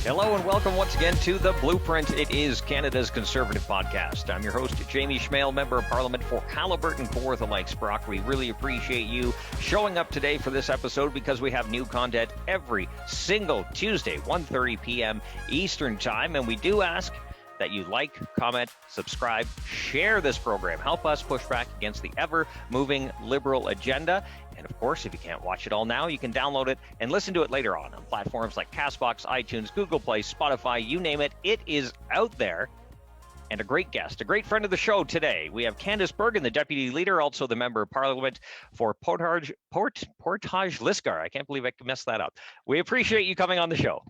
Hello and welcome once again to The Blueprint. It is Canada's Conservative podcast. I'm your host, Jamie Schmale, Member of Parliament for Haliburton, Kawartha Lakes, Brock. We really appreciate you showing up today for this episode because we have new content every single Tuesday, 1:30 p.m. Eastern Time. And we do ask that you like, comment, subscribe, share this program. Help us push back against the ever-moving Liberal agenda. And of course, if you can't watch it all now, you can download it and listen to it later on platforms like CastBox, iTunes, Google Play, Spotify, you name it. It is out there. And a great guest, a great friend of the show today. We have Candice Burgen, the Deputy Leader, also the Member of Parliament for Portage-Lisgar. I can't believe I messed that up. We appreciate you coming on the show.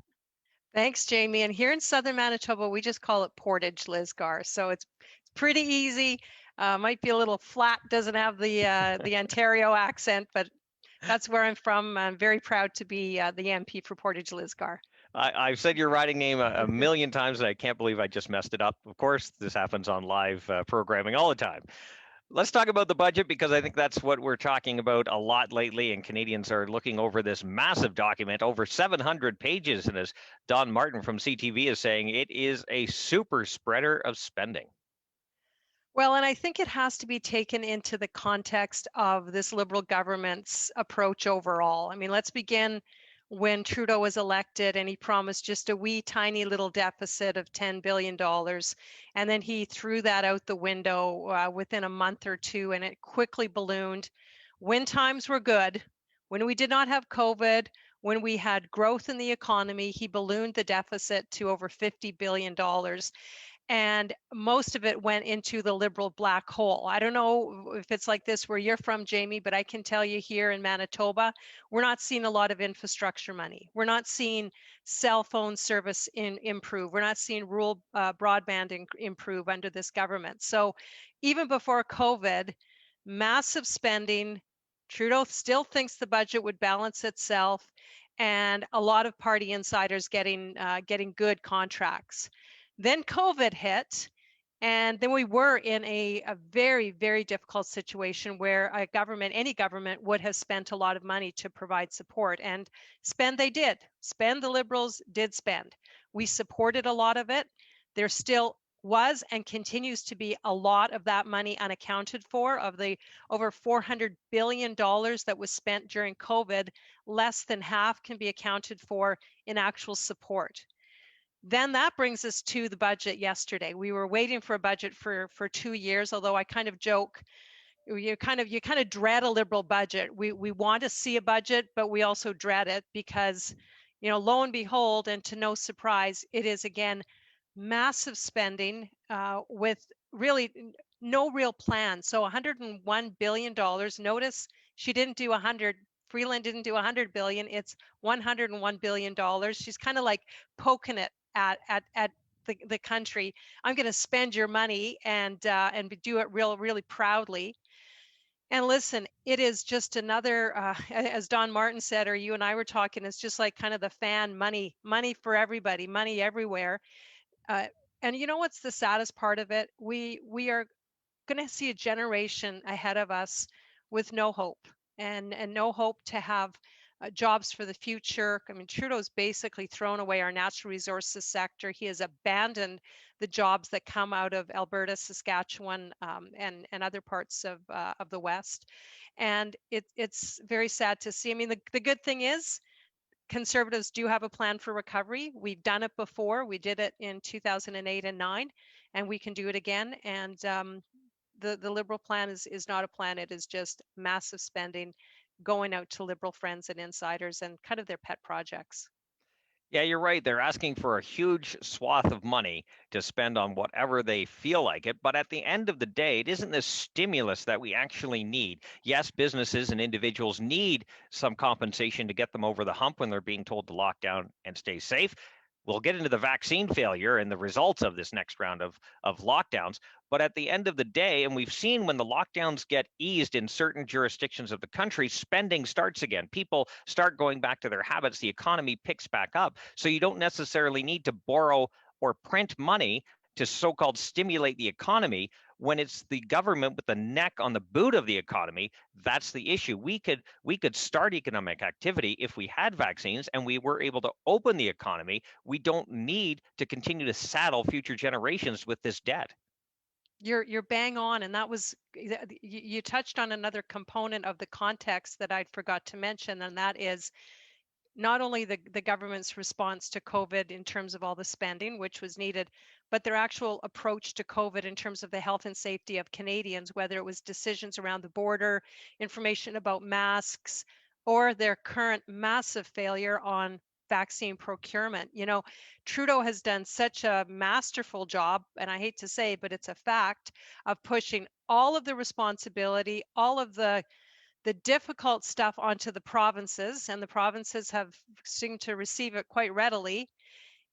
Thanks, Jamie. And here in southern Manitoba, we just call it Portage-Lisgar. So it's pretty easy. Might be a little flat, doesn't have the Ontario accent, but that's where I'm from. I'm very proud to be the MP for Portage-Lisgar. I've said your riding name a million times, and I can't believe I just messed it up. Of course, this happens on live programming all the time. Let's talk about the budget, because I think that's what we're talking about a lot lately, and Canadians are looking over this massive document, over 700 pages, and as Don Martin from CTV is saying, it is a super spreader of spending. Well, and I think it has to be taken into the context of this Liberal government's approach overall. I mean, let's begin when Trudeau was elected and he promised just a wee tiny little deficit of $10 billion. And then he threw that out the window within a month or two, and it quickly ballooned. When times were good, when we did not have COVID, when we had growth in the economy, he ballooned the deficit to over $50 billion. And most of it went into the Liberal black hole. I don't know if it's like this where you're from, Jamie, but I can tell you here in Manitoba, we're not seeing a lot of infrastructure money. We're not seeing cell phone service improve. We're not seeing rural broadband improve under this government. So even before COVID, massive spending. Trudeau still thinks the budget would balance itself, and a lot of party insiders getting good contracts. Then COVID hit, and then we were in a very, very difficult situation where any government would have spent a lot of money to provide support, and spend they did. Spend, the Liberals did spend. We supported a lot of it. There still was and continues to be a lot of that money unaccounted for. Of the over $400 billion that was spent during COVID, less than half can be accounted for in actual support. Then that brings us to the budget yesterday. We were waiting for a budget for 2 years, although I kind of joke, you kind of dread a Liberal budget. We want to see a budget, but we also dread it because, lo and behold, and to no surprise, it is again massive spending with really no real plan. So $101 billion. Notice she didn't do 100. Freeland didn't do 100 billion. It's $101 billion. She's kind of like poking it at the country. I'm going to spend your money and do it really proudly. And listen, it is just another, as Don Martin said, or you and I were talking, it's just like kind of the fan money for everybody, money everywhere. And you know what's the saddest part of it? We are going to see a generation ahead of us with no hope and no hope to have jobs for the future. I mean, Trudeau's basically thrown away our natural resources sector. He has abandoned the jobs that come out of Alberta, Saskatchewan, and other parts of the West. And it's very sad to see. I mean, the good thing is, Conservatives do have a plan for recovery. We've done it before. We did it in 2008 and 9, and we can do it again. And the Liberal plan is not a plan. It is just massive spending going out to Liberal friends and insiders and kind of their pet projects. Yeah, you're right. They're asking for a huge swath of money to spend on whatever they feel like it. But at the end of the day, it isn't this stimulus that we actually need. Yes, businesses and individuals need some compensation to get them over the hump when they're being told to lock down and stay safe. We'll get into the vaccine failure and the results of this next round of lockdowns. But at the end of the day, and we've seen when the lockdowns get eased in certain jurisdictions of the country, spending starts again. People start going back to their habits. The economy picks back up. So you don't necessarily need to borrow or print money to so-called stimulate the economy when it's the government with the neck on the boot of the economy. That's the issue. We could start economic activity if we had vaccines and we were able to open the economy. We don't need to continue to saddle future generations with this debt. You're bang on, and that was you touched on another component of the context that I'd forgot to mention, and that is not only the government's response to COVID in terms of all the spending, which was needed, but their actual approach to COVID in terms of the health and safety of Canadians, whether it was decisions around the border, information about masks, or their current massive failure on vaccine procurement. Trudeau has done such a masterful job, and I hate to say, but it's a fact, of pushing all of the responsibility, all of the difficult stuff onto the provinces, and the provinces have seemed to receive it quite readily.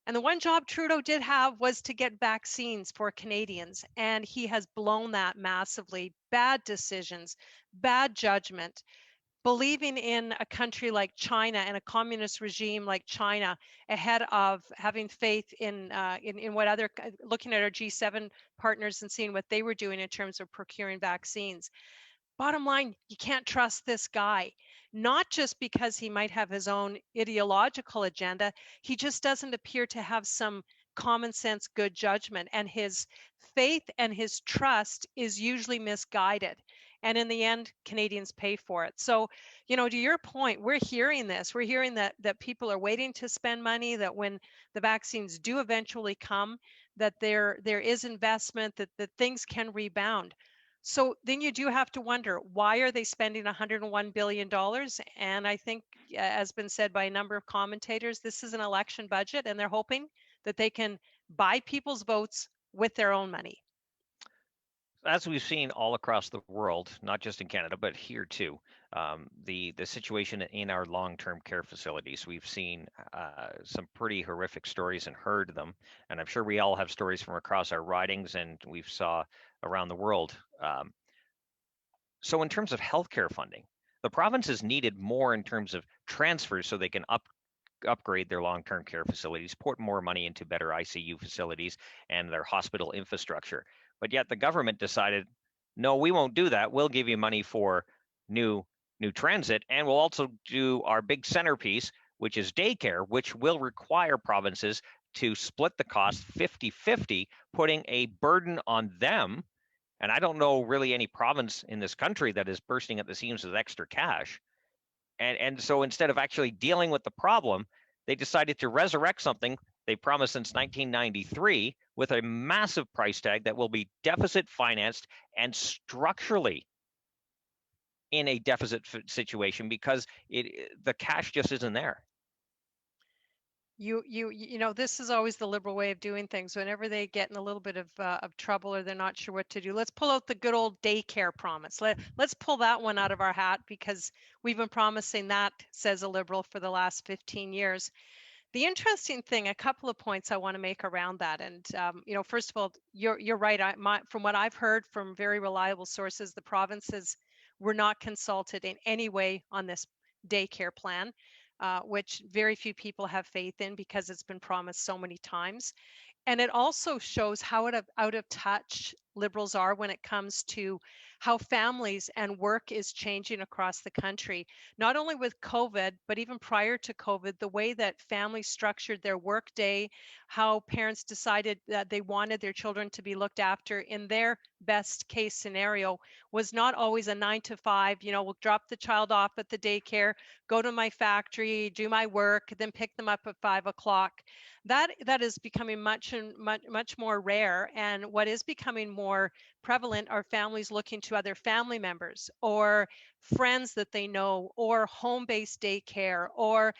And the one job Trudeau did have was to get vaccines for Canadians, and he has blown that massively. Bad decisions, bad judgment, believing in a country like China and a communist regime like China ahead of having faith in what other, looking at our G7 partners and seeing what they were doing in terms of procuring vaccines. Bottom line, you can't trust this guy, not just because he might have his own ideological agenda. He just doesn't appear to have some common sense, good judgment, and his faith and his trust is usually misguided. And in the end, Canadians pay for it. So, to your point, we're hearing this. We're hearing that people are waiting to spend money, that when the vaccines do eventually come, that there is investment, that things can rebound. So then you do have to wonder, why are they spending $101 billion? And I think, as been said by a number of commentators, this is an election budget, and they're hoping that they can buy people's votes with their own money. As we've seen all across the world, not just in Canada, but here too, the situation in our long-term care facilities, we've seen some pretty horrific stories and heard them, and I'm sure we all have stories from across our ridings and we've saw around the world. So in terms of healthcare funding, the provinces needed more in terms of transfers so they can upgrade their long-term care facilities, put more money into better ICU facilities and their hospital infrastructure. But yet the government decided, no, we won't do that. We'll give you money for new transit, and we'll also do our big centerpiece, which is daycare, which will require provinces to split the cost 50-50, putting a burden on them. And I don't know really any province in this country that is bursting at the seams with extra cash. And so instead of actually dealing with the problem, they decided to resurrect something they promised since 1993 with a massive price tag that will be deficit financed and structurally in a deficit situation because the cash just isn't there. This is always the Liberal way of doing things. Whenever they get in a little bit of trouble or they're not sure what to do, let's pull out the good old daycare promise. Let's pull that one out of our hat, because we've been promising that, says a Liberal, for the last 15 years. The interesting thing, a couple of points I want to make around that. And, first of all, you're right. From what I've heard from very reliable sources, the provinces were not consulted in any way on this daycare plan, which very few people have faith in because it's been promised so many times. And it also shows how out of touch Liberals are when it comes to how families and work is changing across the country, not only with COVID, but even prior to COVID, the way that families structured their work day, how parents decided that they wanted their children to be looked after in their best case scenario was not always a 9 to 5, we'll drop the child off at the daycare, go to my factory, do my work, then pick them up at 5 o'clock. That is becoming much more rare. And what is becoming more prevalent are families looking to other family members or friends that they know, or home-based daycare, or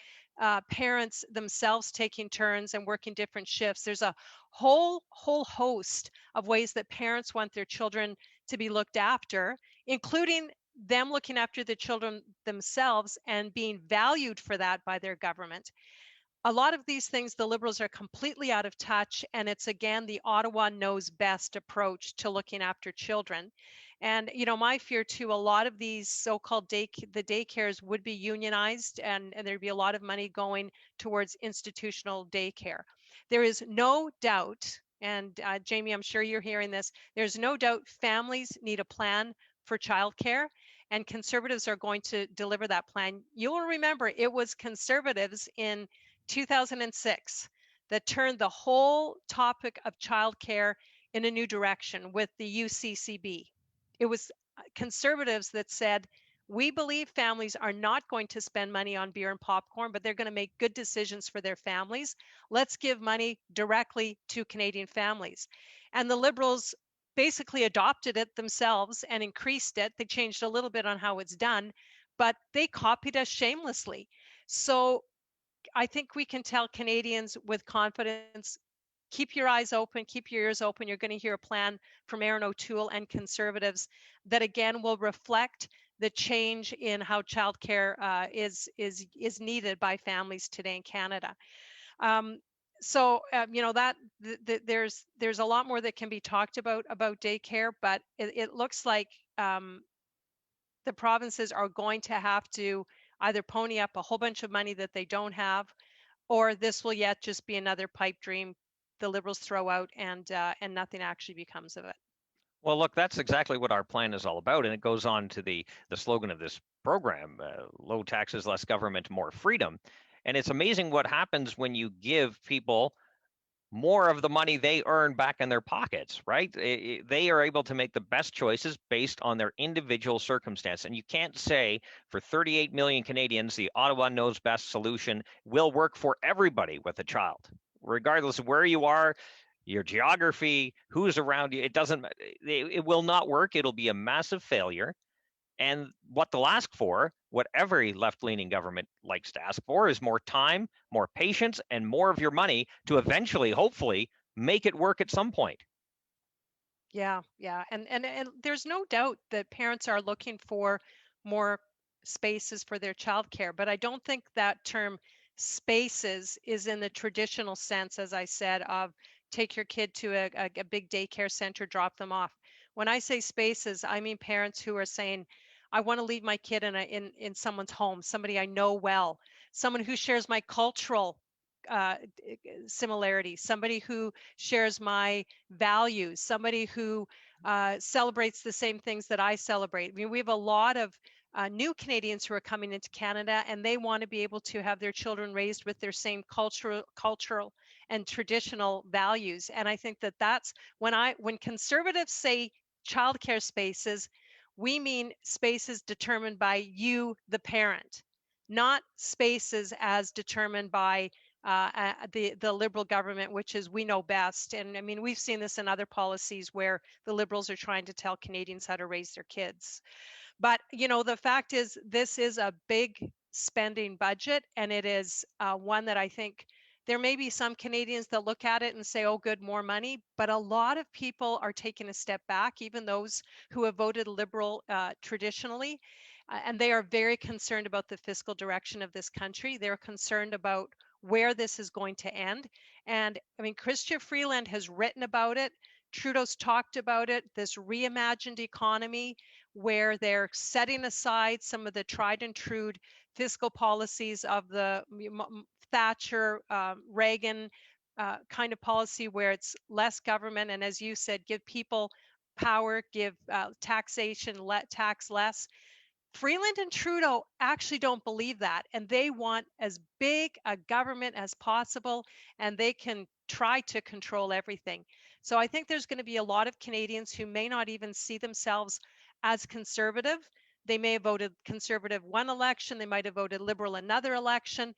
parents themselves taking turns and working different shifts. There's a whole host of ways that parents want their children to be looked after, including them looking after the children themselves and being valued for that by their government. A lot of these things, the Liberals are completely out of touch, and it's again the Ottawa knows best approach to looking after children. And my fear too, a lot of these so-called daycares would be unionized, and there'd be a lot of money going towards institutional daycare. There is no doubt, and Jamie, I'm sure you're hearing this, there's no doubt families need a plan for childcare, and Conservatives are going to deliver that plan. You will remember it was Conservatives in 2006 that turned the whole topic of childcare in a new direction with the UCCB. It was Conservatives that said, we believe families are not going to spend money on beer and popcorn, but they're going to make good decisions for their families. Let's give money directly to Canadian families. And the Liberals basically adopted it themselves and increased it. They changed a little bit on how it's done, but they copied us shamelessly. So I think we can tell Canadians with confidence, keep your eyes open, keep your ears open. You're going to hear a plan from Erin O'Toole and Conservatives that again will reflect the change in how childcare is needed by families today in Canada. There's a lot more that can be talked about daycare, but it looks like the provinces are going to have to either pony up a whole bunch of money that they don't have, or this will yet just be another pipe dream the Liberals throw out and nothing actually becomes of it. Well, look, that's exactly what our plan is all about, and it goes on to the slogan of this program: low taxes, less government, more freedom. And it's amazing what happens when you give people more of the money they earn back in their pockets, right? They are able to make the best choices based on their individual circumstance. And you can't say for 38 million Canadians, the Ottawa knows best solution will work for everybody with a child, regardless of where you are, your geography, who's around you. It will not work. It'll be a massive failure. And what they'll ask for, what every left-leaning government likes to ask for, is more time, more patience, and more of your money to eventually, hopefully, make it work at some point. Yeah. And there's no doubt that parents are looking for more spaces for their childcare, but I don't think that term spaces is in the traditional sense, as I said, of take your kid to a big daycare center, drop them off. When I say spaces, I mean parents who are saying, I want to leave my kid in someone's home, somebody I know well, someone who shares my cultural uh, similarities, somebody who shares my values, somebody who celebrates the same things that I celebrate. I mean, we have a lot of new Canadians who are coming into Canada, and they want to be able to have their children raised with their same cultural and traditional values. And I think that that's when Conservatives say childcare spaces, we mean spaces determined by you, the parent, not spaces as determined by the Liberal government, which is we know best. And I mean, we've seen this in other policies where the Liberals are trying to tell Canadians how to raise their kids. But, the fact is, this is a big spending budget, and it is one that I think there may be some Canadians that look at it and say, oh, good, more money. But a lot of people are taking a step back, even those who have voted Liberal traditionally. And they are very concerned about the fiscal direction of this country. They're concerned about where this is going to end. And I mean, Chrystia Freeland has written about it. Trudeau's talked about it, this reimagined economy where they're setting aside some of the tried and true fiscal policies of the Thatcher, Reagan kind of policy where it's less government. And as you said, give people power, give taxation, tax less. Freeland and Trudeau actually don't believe that, and they want as big a government as possible, and they can try to control everything. So I think there's going to be a lot of Canadians who may not even see themselves as conservative. They may have voted conservative one election, they might have voted Liberal another election.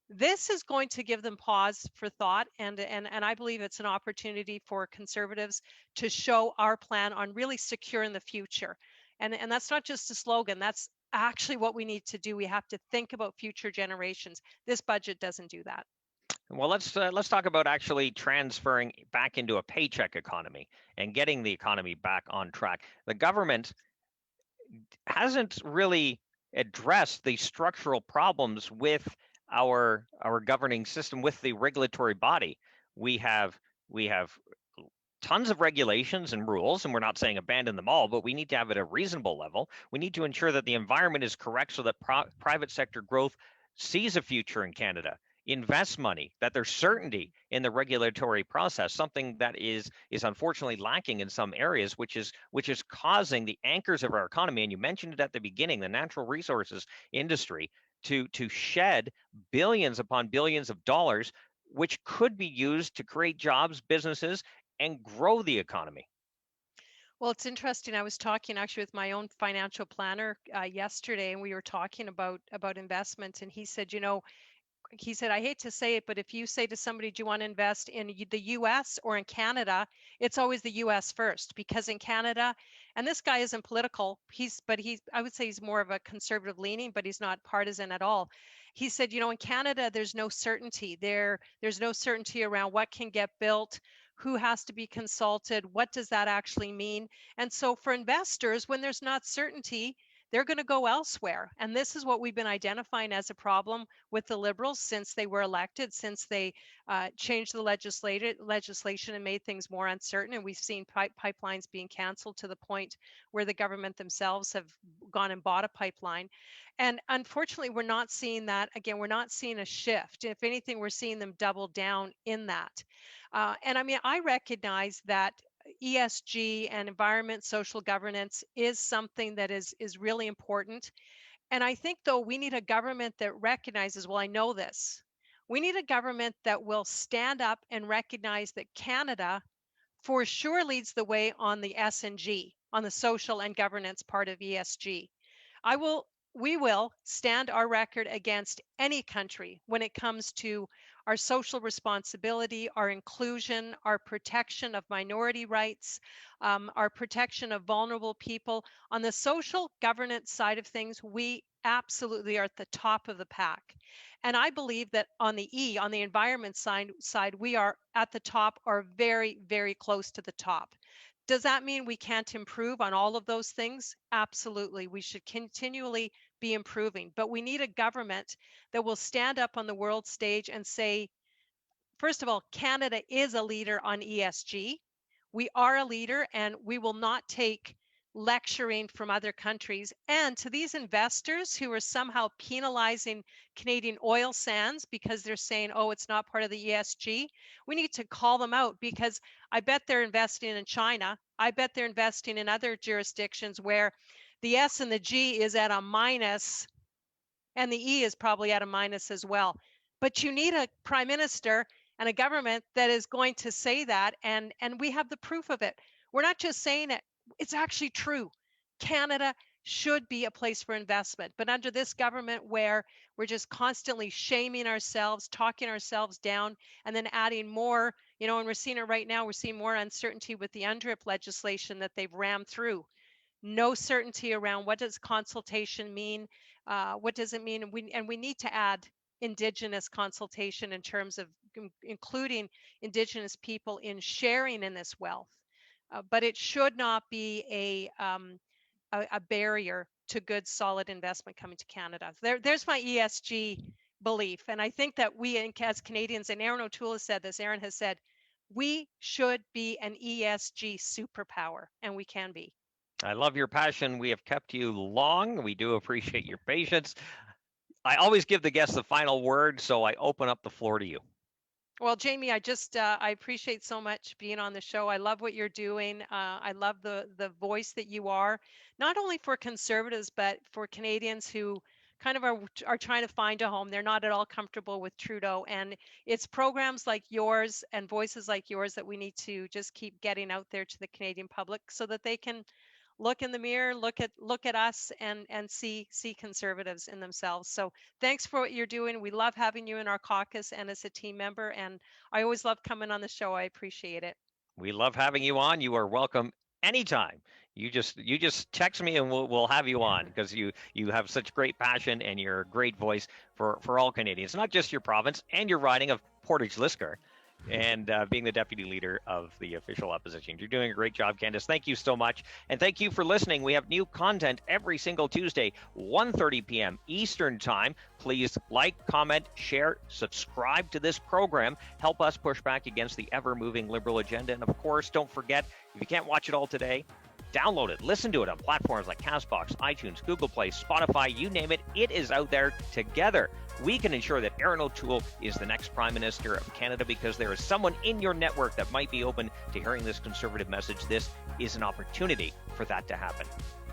This is going to give them pause for thought, and I believe it's an opportunity for Conservatives to show our plan on really securing the future. And that's not just a slogan, that's actually what we need to do. We have to think about future generations. This budget doesn't do that. Well, let's talk about actually transferring back into a paycheck economy and getting the economy back on track. The government hasn't really addressed the structural problems with our governing system, with the regulatory body. We have tons of regulations and rules, and we're not saying abandon them all, but we need to have it at a reasonable level. We need to ensure that the environment is correct so that private sector growth sees a future in Canada. invest money, that there's certainty in the regulatory process, something that is unfortunately lacking in some areas, which is causing the anchors of our economy, and you mentioned it at the beginning, the natural resources industry, to shed billions upon billions of dollars, which could be used to create jobs, businesses, and grow the economy. Well, it's interesting. I was talking actually with my own financial planner yesterday, and we were talking about investments. And he said, I hate to say it, but if you say to somebody, do you want to invest in the US or in Canada, it's always the US first, because in Canada, and this guy isn't political, I would say he's more of a conservative leaning, but he's not partisan at all. He said, in Canada, there's no certainty. There's no certainty around what can get built, who has to be consulted, what does that actually mean? And so for investors, when there's not certainty, they're going to go elsewhere. And this is what we've been identifying as a problem with the Liberals since they were elected, since they changed the legislation and made things more uncertain. And we've seen pipelines being canceled to the point where the government themselves have gone and bought a pipeline. And unfortunately, we're not seeing that. Again, we're not seeing a shift. If anything, we're seeing them double down in that. And I mean, I recognize that ESG and environment, social governance is something that is really important. And I think, though, we need a government that recognizes, well, I know this. We need a government that will stand up and recognize that Canada for sure leads the way on the S&G, on the social and governance part of ESG. We will stand our record against any country when it comes to our social responsibility, our inclusion, our protection of minority rights, our protection of vulnerable people. On the social governance side of things, we absolutely are at the top of the pack. And I believe that on the environment side, we are at the top, or very, very close to the top. Does that mean we can't improve on all of those things? Absolutely. We should continually be improving, but we need a government that will stand up on the world stage and say, first of all, Canada is a leader on ESG. We are a leader, and we will not take lecturing from other countries. And to these investors who are somehow penalizing Canadian oil sands because they're saying, oh, it's not part of the ESG, we need to call them out, because I bet they're investing in China. I bet they're investing in other jurisdictions where the S and the G is at a minus, and the E is probably at a minus as well. But you need a prime minister and a government that is going to say that, and we have the proof of it. We're not just saying it, it's actually true. Canada should be a place for investment, but under this government where we're just constantly shaming ourselves, talking ourselves down, and then adding more, and we're seeing it right now, we're seeing more uncertainty with the UNDRIP legislation that they've rammed through. No certainty around what does consultation mean, what does it mean, and we need to add Indigenous consultation in terms of including Indigenous people in sharing in this wealth. But it should not be a barrier to good, solid investment coming to Canada. There's my ESG belief. And I think that we as Canadians, and Aaron O'Toole has said this, Aaron has said, we should be an ESG superpower, and we can be. I love your passion. We have kept you long. We do appreciate your patience. I always give the guests the final word, so I open up the floor to you. Well, Jamie, I appreciate so much being on the show. I love what you're doing. I love the voice that you are, not only for conservatives, but for Canadians who kind of are trying to find a home. They're not at all comfortable with Trudeau. And it's programs like yours and voices like yours that we need to just keep getting out there to the Canadian public so that they can look in the mirror, look at us, and see conservatives in themselves. So thanks for what you're doing. We love having you in our caucus and as a team member, and I always love coming on the show. I appreciate it. We love having you on. You are welcome anytime. You just text me and we'll have you on, because you have such great passion and you're a great voice for all Canadians, not just your province and your riding of Portage-Lisgar, and being the deputy leader of the official opposition. You're doing a great job, Candice. Thank you so much. And thank you for listening. We have new content every single Tuesday, 1:30 p.m. Eastern Time. Please like, comment, share, subscribe to this program. Help us push back against the ever-moving Liberal agenda. And of course, don't forget, if you can't watch it all today, Download it, listen to it on platforms like CastBox, iTunes, Google Play, Spotify, you name it. It is out there. Together, we can ensure that Erin O'Toole is the next Prime Minister of Canada, because there is someone in your network that might be open to hearing this Conservative message. This is an opportunity for that to happen.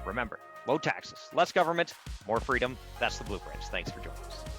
Remember, low taxes, less government, more freedom. That's the Blueprint. Thanks for joining us.